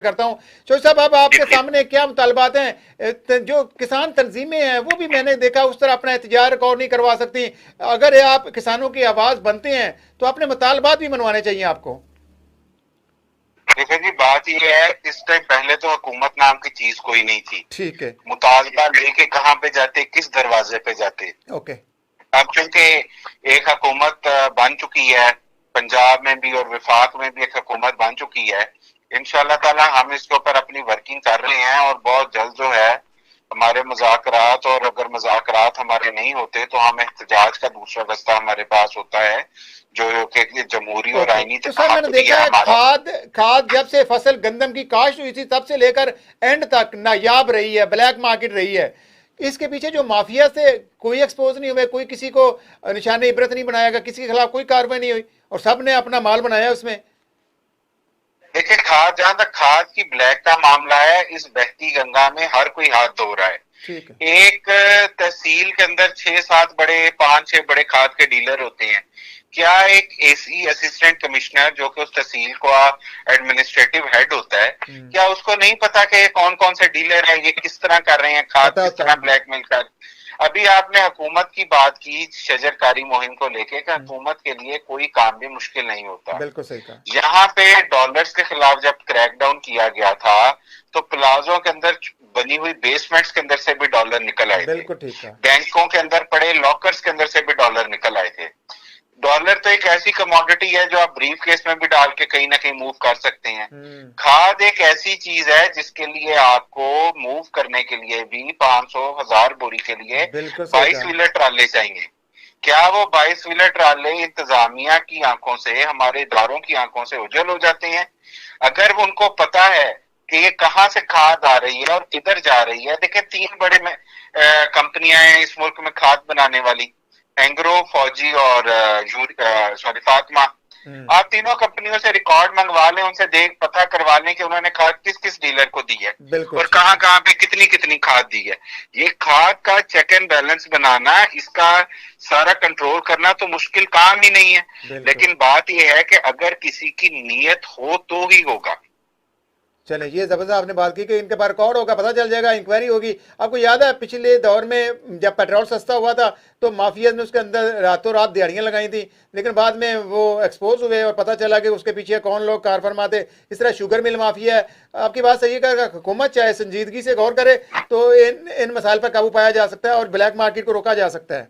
करता हूँ। शोज साहब, अब आपके सामने क्या मुतालबात हैं? जो किसान तंजीमें हैं वो भी मैंने देखा उस तरह अपना एहतजाज रिकॉर्ड नहीं करवा सकती। अगर आप किसानों की आवाज बनते हैं तो अपने मुतालबात भी मनवाने चाहिए आपको। देखिए जी, बात यह है, इस टाइम पहले तो हुकूमत नाम की चीज कोई नहीं थी। ठीक है। मुतालबा लेके कहाँ पे जाते, किस दरवाजे पे जाते। ओके। अब क्योंकि एक हुकूमत बन चुकी है, पंजाब में भी और विफाक में भी एक हुकूमत बन चुकी है। इंशाल्लाह ताला हम इसके ऊपर अपनी वर्किंग कर रहे हैं और बहुत जल्द जो है हमारे मुज़ाकरात, और अगर मुज़ाकरात हमारे नहीं होते तो हम एहतजाज का दूसरा रास्ता हमारे पास होता है, जो कि जमहूरी और ओके, आईनी तो सर मैंने हक भी देखा है है हमारा। खाद खाद जब से फसल गंदम की काश्त हुई थी तब से लेकर एंड तक नायाब रही है, ब्लैक मार्केट रही है। इसके पीछे जो माफिया से कोई एक्सपोज नहीं हुए, कोई किसी को निशाने इबरत नहीं बनाया गया, किसी के खिलाफ कोई कार्रवाई नहीं हुई और सब ने अपना माल बनाया उसमें। देखिए, खाद, जहां तक खाद की ब्लैक का मामला है, इस बहती गंगा में हर कोई हाथ धो रहा है। ठीक है। एक तहसील के अंदर 6-7 बड़े, 5-6 बड़े खाद के डीलर होते हैं। क्या एक एसी असिस्टेंट कमिश्नर जो कि उस तहसील को एडमिनिस्ट्रेटिव हेड होता है, क्या उसको नहीं पता कि ये कौन कौन से डीलर हैं, ये किस तरह कर रहे हैं, खाद पता किस होता तरह है। ब्लैकमेल कर। अभी आपने हुकूमत की बात की शजरकारी मुहिम को लेके, कि हुकूमत के लिए कोई काम भी मुश्किल नहीं होता। बिल्कुल सही कहा। यहाँ पे डॉलर्स के खिलाफ जब क्रैकडाउन किया गया था तो प्लाजों के अंदर बनी हुई बेसमेंट्स के अंदर से भी डॉलर निकल आए थे। बिल्कुल ठीक कहा। बैंकों के अंदर पड़े लॉकर्स के अंदर से भी डॉलर निकल आए थे। डॉलर तो एक ऐसी कमोडिटी है जो आप ब्रीफ केस में भी डाल के कहीं ना कहीं मूव कर सकते हैं। खाद एक ऐसी चीज है जिसके लिए आपको मूव करने के लिए भी 500,000 बोरी के लिए बिल्कुल सही 22 कहा। व्हीलर ट्राले चाहिए। क्या वो 22 व्हीलर ट्राले इंतजामिया की आंखों से, हमारे इदारों की आंखों से उजल हो जाते हैं? अगर उनको पता है कि ये कहाँ से खाद आ रही है और किधर जा रही है। देखिए, 3 बड़े कंपनियां हैं इस मुल्क में खाद बनाने वाली, एंग्रो, फौजी और सॉरी फातिमा। आप तीनों कंपनियों से रिकॉर्ड मंगवा लें, उनसे देख पता करवा लें कि उन्होंने खाद किस किस डीलर को दी है बिल्कुल और ठीक कहाँ है। कहाँ पे कितनी कितनी खाद दी है। ये खाद का चेक एंड बैलेंस बनाना, इसका सारा कंट्रोल करना तो मुश्किल काम ही नहीं है। बिल्कुल। लेकिन बात यह है कि अगर किसी की नीयत हो तो ही होगा। चले, ये जबरदस्त आपने बात की कि इनके पास रिकॉर्ड होगा, पता चल जाएगा, इंक्वायरी होगी। आपको याद है पिछले दौर में जब पेट्रोल सस्ता हुआ था तो माफिया ने उसके अंदर रातों रात दिहाड़ियां लगाई थी, लेकिन बाद में वो एक्सपोज हुए और पता चला कि उसके पीछे कौन लोग कार फरमा थे। इस तरह शुगर मिल माफिया है। आपकी बात सही है कि अगर हुकूमत चाहे संजीदगी से गौर करे तो इन मसाइल पर काबू पाया जा सकता है और ब्लैक मार्केट को रोका जा सकता है।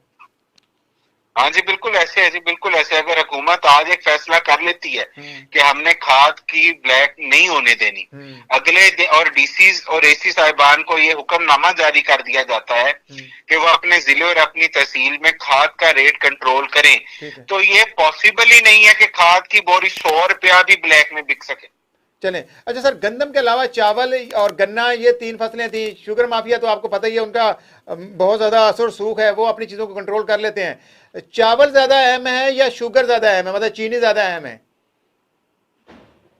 हाँ जी, बिल्कुल ऐसे है जी, बिल्कुल ऐसे। अगर हुकूमत आज एक फैसला कर लेती है कि हमने खाद की ब्लैक नहीं होने देनी, अगले दिन और डीसी और एसी साहिबान को ये हुक्मनामा जारी कर दिया जाता है कि वो अपने जिले और अपनी तहसील में खाद का रेट कंट्रोल करें, तो ये पॉसिबल ही नहीं है कि खाद की बोरी 100 रुपया भी ब्लैक में बिक सके। चलें। अच्छा सर, गंदम के अलावा चावल और गन्ना, ये 3 फसलें थी। शुगर माफिया तो आपको पता ही है, उनका बहुत ज़्यादा असर सूख है, वो अपनी चीज़ों को कंट्रोल कर लेते हैं। चावल ज़्यादा अहम है या शुगर ज़्यादा अहम है, मतलब चीनी ज़्यादा अहम है?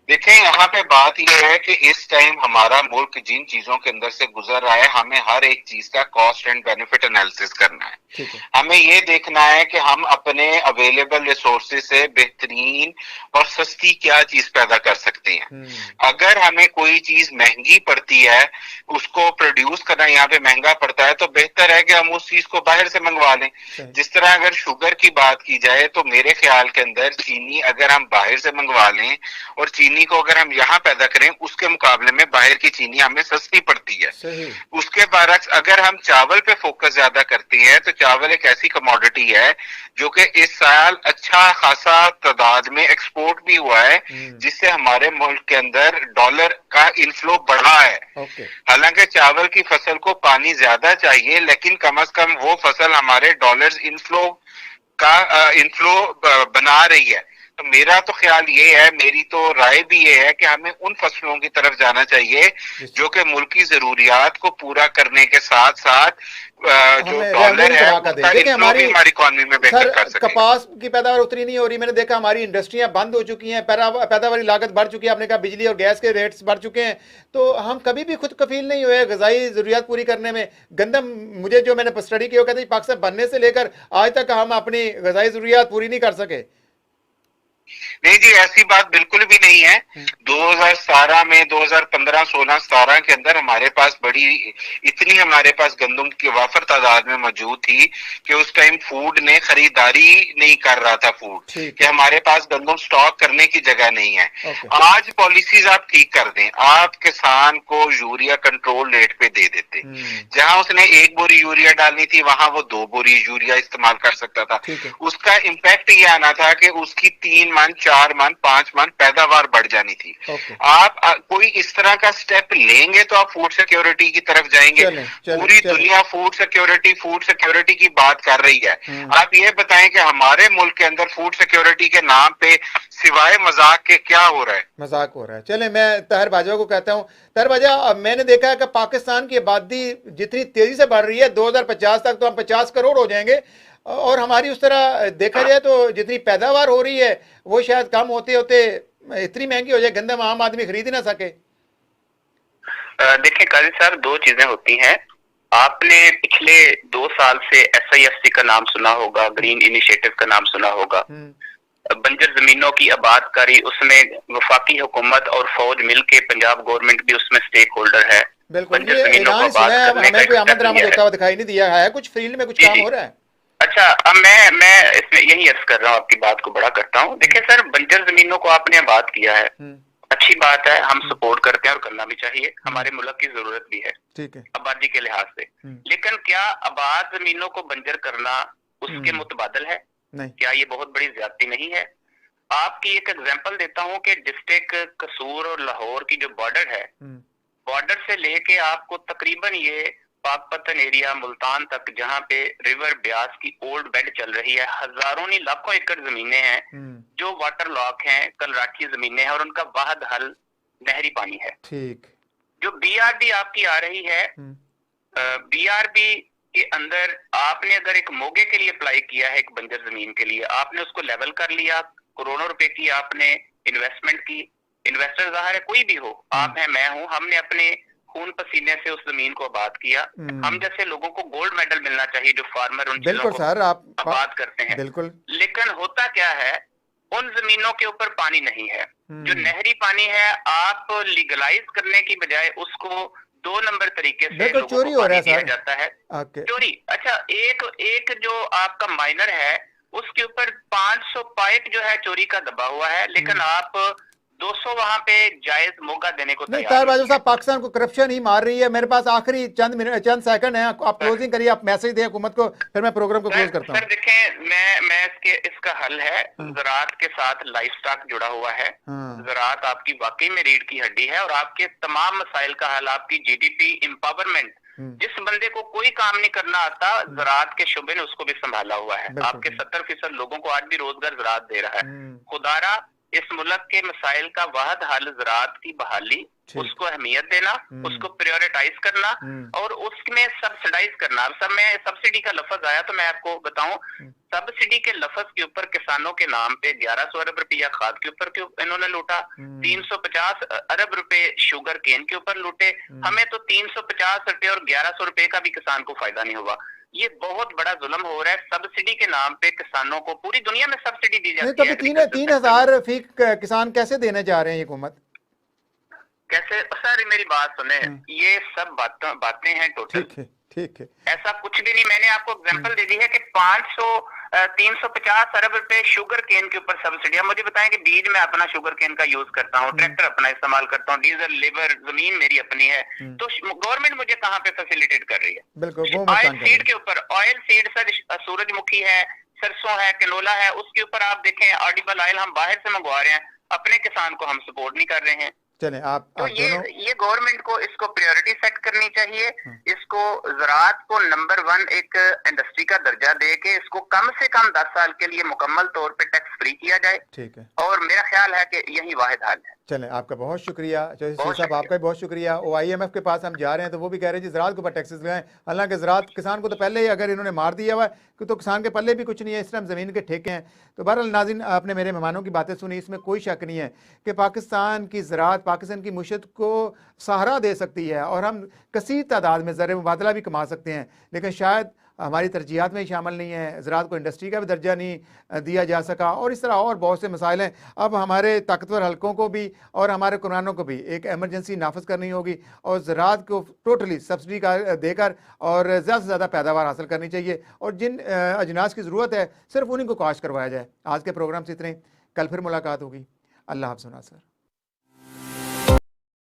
देखें, यहाँ पे बात यह है कि इस टाइम हमारा मुल्क जिन चीजों के अंदर से गुजर रहा है, हमें हर एक चीज का कॉस्ट एंड बेनिफिट एनालिसिस करना है। हमें ये देखना है कि हम अपने अवेलेबल रिसोर्सेज से बेहतरीन और सस्ती क्या चीज पैदा कर सकते हैं। अगर हमें कोई चीज महंगी पड़ती है, उसको प्रोड्यूस करना यहाँ पे महंगा पड़ता है, तो बेहतर है कि हम उस चीज को बाहर से मंगवा लें। जिस तरह अगर शुगर की बात की जाए तो मेरे ख्याल के अंदर चीनी अगर हम बाहर से मंगवा लें और चीनी को अगर हम यहाँ पैदा करें, उसके मुकाबले में बाहर की चीनी हमें सस्ती पड़ती है। उसके बरक्स अगर हम चावल पे फोकस ज्यादा करते हैं तो चावल एक ऐसी कमोडिटी है जो कि इस साल अच्छा खासा तादाद में एक्सपोर्ट भी हुआ है, जिससे हमारे मुल्क के अंदर डॉलर का इनफ्लो बढ़ा है। हालांकि चावल की फसल को पानी ज्यादा चाहिए, लेकिन कम अज कम वो फसल हमारे डॉलर्स इनफ्लो का इनफ्लो बना रही है। तो मेरा तो ख्याल ये है, मेरी तो राय भी ये है कि हमें उन फसलों की तरफ जाना चाहिए जो कि मुल्क की जरूरियात को पूरा करने के साथ साथ जो डॉलर है उसका इनफ्लो भी हमारी इकोनॉमी में बेहतर कर सके। कपास की पैदावार उतनी नहीं हो रही। मैंने देखा हमारी इंडस्ट्रियां बंद हो चुकी हैं, पैदावारी लागत बढ़ चुकी है। आपने कहा बिजली और गैस के रेट्स बढ़ चुके हैं, तो हम कभी भी खुद कफील नहीं हुए गजाई जरूरियात पूरी करने में। गंदम, मुझे जो मैंने स्टडी की वो कहते हैं पाकिस्तान बनने से लेकर आज तक हम अपनी गजाई जरूरियात पूरी नहीं कर सके। नहीं जी, ऐसी बात बिल्कुल भी नहीं है। 2017 में 2015, 16, 17 के अंदर हमारे पास इतनी हमारे पास गंदम की वाफर तादाद में मौजूद थी कि उस टाइम फूड ने खरीदारी नहीं कर रहा था फूड, कि हमारे पास गंदम स्टॉक करने की जगह नहीं है। आज पॉलिसीज आप ठीक कर दें, आप किसान को यूरिया कंट्रोल रेट पे दे देते, जहां उसने 1 बोरी यूरिया डालनी थी वहां वो 2 बोरी यूरिया इस्तेमाल कर सकता था। उसका इम्पैक्ट ये आना था कि उसकी 3 मन, 4 मन, 5 मन पैदावार बढ़ जानी थी। आप कोई इस तरह का स्टेप लेंगे तो आप फूड सिक्योरिटी की तरफ जाएंगे। पूरी दुनिया फूड सिक्योरिटी की बात कर रही है। आप ये बताएं कि हमारे मुल्क के अंदर फूड सिक्योरिटी के नाम पे सिवाय मजाक के क्या हो रहा है? मजाक हो रहा है। चले, मैं ताहिर बाजवा को कहता हूँ। ताहिर बाजवा, मैंने देखा है कि पाकिस्तान की आबादी जितनी तेजी से बढ़ रही है, 2050 तक तो हम 50 करोड़ हो जाएंगे, और हमारी उस तरह देखा जाए तो जितनी पैदावार हो रही है वो शायद कम होते होते इतनी महंगी हो जाए, गंदम आम आदमी खरीद ही ना सके। देखिए काजी साहब, दो चीजें होती हैं। आपने पिछले 2 साल से SIFC का नाम सुना होगा, ग्रीन इनिशिएटिव का नाम सुना होगा। बंजर जमीनों की आबादकारी, उसमें वफाकी हुकूमत और फौज मिलके, पंजाब गवर्नमेंट भी उसमें स्टेक होल्डर है। बिल्कुल, ये ऐलान सुना है, हमें कोई आमद दरामद होता हुआ दिखाई नहीं दिया है। कुछ फील्ड में कुछ काम हो रहा है? अच्छा, अब मैं इसमें यही अर्ज कर रहा हूँ, आपकी बात को बड़ा करता हूँ। देखिए सर, बंजर जमीनों को आपने आबाद किया है, अच्छी बात है, हम सपोर्ट करते हैं और करना भी चाहिए, हमारे मुल्क की जरूरत भी है, ठीक है, आबादी के लिहाज से। लेकिन क्या आबाद जमीनों को बंजर करना उसके मुतबादल है? नहीं। क्या ये बहुत बड़ी ज्यादती नहीं है? आपकी एक एग्जांपल देता हूँ कि डिस्ट्रिक्ट कसूर और लाहौर की जो बॉर्डर है, बॉर्डर से लेके आपको तकरीबन ये पाकपतन एरिया, मुल्तान तक, जहाँ पे रिवर ब्यास की ओल्ड बेड चल रही है, हजारों नहीं लाखों एकड़ जमीनें हैं जो वाटर लॉक हैं, कलराखी जमीनें हैं, और उनका वाहद हल नहरी पानी है। ठीक। जो BRB आपकी आ रही है, BRB के अंदर आपने अगर एक मोगे के लिए अप्लाई किया है, एक बंजर जमीन के लिए, आपने उसको लेवल कर लिया, करोड़ों रुपए की आपने इन्वेस्टमेंट की। इन्वेस्टर जाहिर है कोई भी हो, आप हैं, मैं हूं, हमने अपने खून पसीने से उस जमीन को आबाद किया। हम जैसे लोगों को गोल्ड मेडल मिलना चाहिए जो फार्मर उन चीजों को आबाद करते हैं। बिल्कुल। लेकिन होता क्या है, उन जमीनों के ऊपर पानी नहीं है। जो नहरी पानी है, आप लीगलाइज करने की बजाय उसको 2 नंबर तरीके से लोगों को पानी दिया जाता है। चोरी। अच्छा, एक जो आपका माइनर है उसके ऊपर 500 पाइप जो है चोरी का दबा हुआ है, लेकिन आप 200 वहां पे जायज मौका देने को नहीं। ताहिर बाजवा साहब, पाकिस्तान को करप्शन ही मार रही है। मेरे पास आखिरी चंद सेकंड है, आप क्लोजिंग करिए, आप मैसेज दें हुकूमत को, फिर मैं प्रोग्राम को क्लोज करता हूं। सर देखें, मैं इसका हल है, ज़राअत के साथ लाइफ स्टॉक जुड़ा हुआ है। ज़राअत आपकी वाकई में रीढ़ की हड्डी है, और आपके तमाम मसाइल का हल, आपकी GDP एम्पावरमेंट, जिस बंदे को कोई काम नहीं करना आता, ज़राअत के शुबे ने उसको भी संभाला हुआ है। आपके 70% लोगों को आज भी रोजगार ज़राअत दे रहा है। खुदारा इस मुल्क के मसाइल का वाहद हल ज़राअत की बहाली, उसको अहमियत देना, उसको प्रायोरिटाइज करना, और उसमें सब्सिडाइज करना। सब में सब्सिडी का लफ्ज आया तो मैं आपको बताऊं, सब्सिडी के लफ्ज के ऊपर किसानों के नाम पे 1100 अरब रुपया खाद के ऊपर इन्होंने लूटा, 350 अरब रुपए शुगर केन के ऊपर लूटे। हमें तो 350 रुपए और 1100 रुपए का भी किसान को फायदा नहीं हुआ। ये बहुत बड़ा जुल्म हो रहा है। सब्सिडी के नाम पे किसानों को पूरी दुनिया में सब्सिडी दी जाती है। 3,000 फी किसान कैसे देने जा रहे हैं ये हुकूमत? कैसे? सर मेरी बात सुने, ये सब बातें हैं टोटल। ठीक है। ऐसा कुछ भी नहीं। मैंने आपको एग्जांपल दे दी है कि 350 अरब रुपए शुगर केन के ऊपर सब्सिडी। मुझे बताएं कि बीज में अपना शुगर केन का यूज करता हूँ, ट्रैक्टर अपना इस्तेमाल करता हूँ, डीजल, लेबर, जमीन मेरी अपनी है, तो गवर्नमेंट मुझे कहाँ पे फैसिलिटेट कर रही है? बिल्कुल। ऑयल सीड के ऊपर, ऑयल सीड सर सूरजमुखी है, सरसों है, कैनोला है, उसके ऊपर आप देखें ऑडिबल ऑयल हम बाहर से मंगवा रहे हैं, अपने किसान को हम सपोर्ट नहीं कर रहे हैं। चलें, तो ये गवर्नमेंट को इसको प्रायोरिटी सेट करनी चाहिए। इसको ज़राअत को नंबर 1 एक इंडस्ट्री का दर्जा दे के इसको कम से कम 10 साल के लिए मुकम्मल तौर पे टैक्स फ्री किया जाए। ठीक है। और मेरा ख्याल है कि यही वाहिद हल है। चलें, आपका बहुत शुक्रिया साहब, आपका भी बहुत शुक्रिया। OIMF के पास हम जा रहे हैं तो वो भी कह रहे हैं जी ज़राअत के ऊपर टैक्सेस लगाएं। हालांकि ज़राअत किसान को तो पहले ही अगर इन्होंने मार दिया हुआ है तो किसान के पल्ले भी कुछ नहीं है, इस टाइम ज़मीन के ठेके हैं। तो बहरहाल नाज़रीन, आपने मेरे मेहमानों की बातें सुनी, इसमें कोई शक नहीं है कि पाकिस्तान की ज़राअत पाकिस्तान की मुशीअत को सहारा दे सकती है और हम कसीर तादाद में ज़र मुबादला भी कमा सकते हैं। लेकिन शायद हमारी तरजीहात में ही शामिल नहीं है, ज़राअत को इंडस्ट्री का भी दर्जा नहीं दिया जा सका, और इस तरह और बहुत से मसाइल हैं। अब हमारे ताकतवर हलकों को भी और हमारे हुक्मरानों को भी एक एमरजेंसी नाफिज करनी होगी और ज़राअत को टोटली सब्सिडी का देकर और ज़्यादा से ज़्यादा पैदावार हासिल करनी चाहिए, और जिन अजनास की ज़रूरत है सिर्फ उन्हीं को काश करवाया जाए। आज के प्रोग्राम से इतने, कल फिर मुलाकात होगी। अल्लाह हाफ़िज़ नासर।